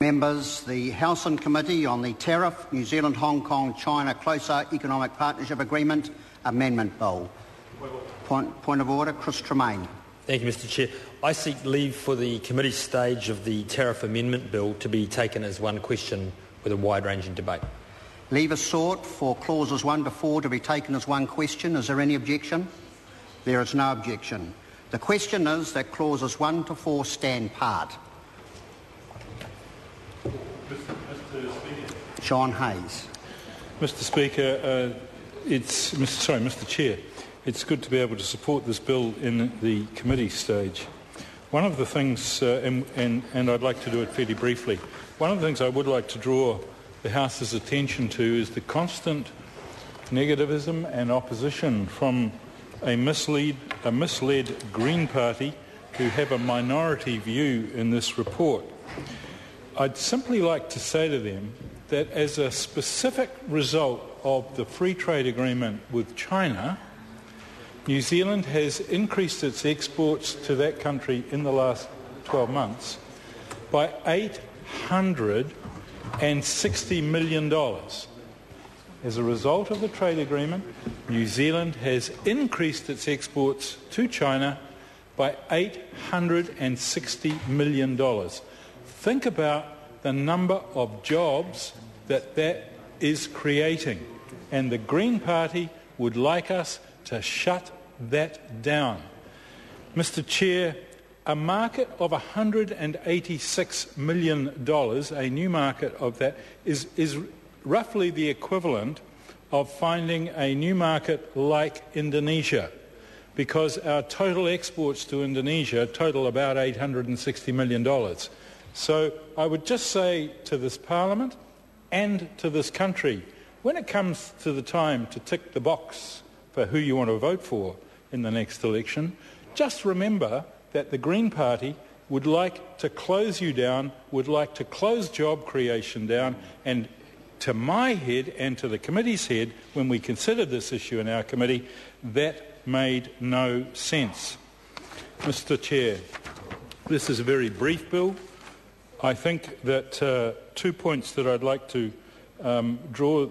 Members, the House and Committee on the Tariff, New Zealand, Hong Kong, China Closer Economic Partnership Agreement Amendment Bill. Point of order, Chris Tremaine. Thank you, Mr Chair. I seek leave for the committee stage of the Tariff Amendment Bill to be taken as one question with a wide-ranging debate. Leave is sought for clauses 1 to 4 to be taken as one question. Is there any objection? There is no objection. The question is that clauses 1 to 4 stand part. Mr. Speaker. John Hayes. Mr. Speaker, Mr. Chair, it's good to be able to support this bill in the committee stage. One of the things, and I'd like to do it fairly briefly, one of the things I would like to draw the House's attention to is the constant negativism and opposition from a misled Green Party who have a minority view in this report. I'd simply like to say to them that as a specific result of the free trade agreement with China, New Zealand has increased its exports to that country in the last 12 months by $860 million. As a result of the trade agreement, New Zealand has increased its exports to China by $860 million. Think about the number of jobs that is creating, and the Green Party would like us to shut that down. Mr. Chair, a market of $186 million, a new market of that, is roughly the equivalent of finding a new market like Indonesia, because our total exports to Indonesia total about $860 million. So I would just say to this Parliament and to this country, when it comes to the time to tick the box for who you want to vote for in the next election, just remember that the Green Party would like to close you down, would like to close job creation down, and to my head and to the committee's head, when we considered this issue in our committee, that made no sense. Mr. Chair, this is a very brief bill. I think that 2 points that I'd like to draw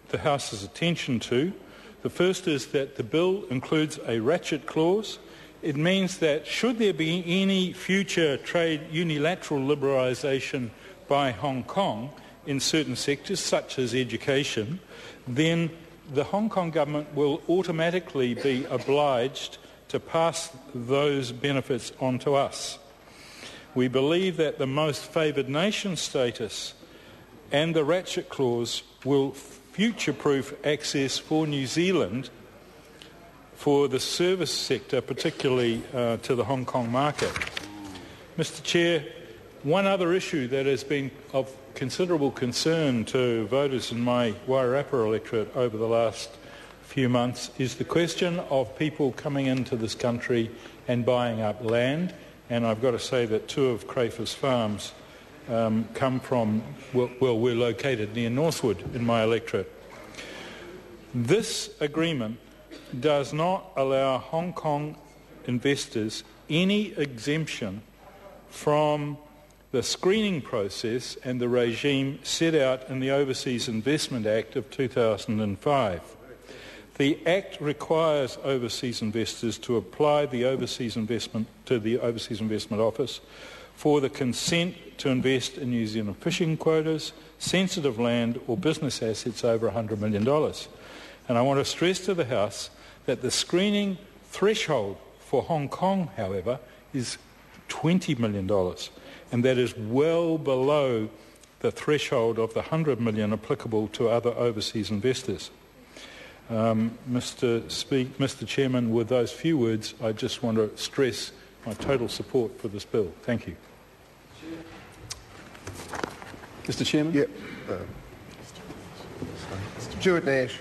the House's attention to. The first is that the bill includes a ratchet clause. It means that should there be any future trade unilateral liberalisation by Hong Kong in certain sectors, such as education, then the Hong Kong government will automatically be obliged to pass those benefits on to us. We believe that the most favoured nation status and the ratchet clause will future-proof access for New Zealand for the service sector, particularly to the Hong Kong market. Mr. Chair, one other issue that has been of considerable concern to voters in my Wairarapa electorate over the last few months is the question of people coming into this country and buying up land. And I've got to say that 2 of Crayford's farms come from, well, we're located near Northwood in my electorate. This agreement does not allow Hong Kong investors any exemption from the screening process and the regime set out in the Overseas Investment Act of 2005. The Act requires overseas investors to apply to the Overseas Investment Office for the consent to invest in New Zealand fishing quotas, sensitive land or business assets over $100 million. And I want to stress to the House that the screening threshold for Hong Kong, however, is $20 million, and that is well below the threshold of the $100 million applicable to other overseas investors. Mr. Chairman, with those few words, I just want to stress my total support for this bill. Thank you. Mr. Chairman? Yep. Stuart Nash.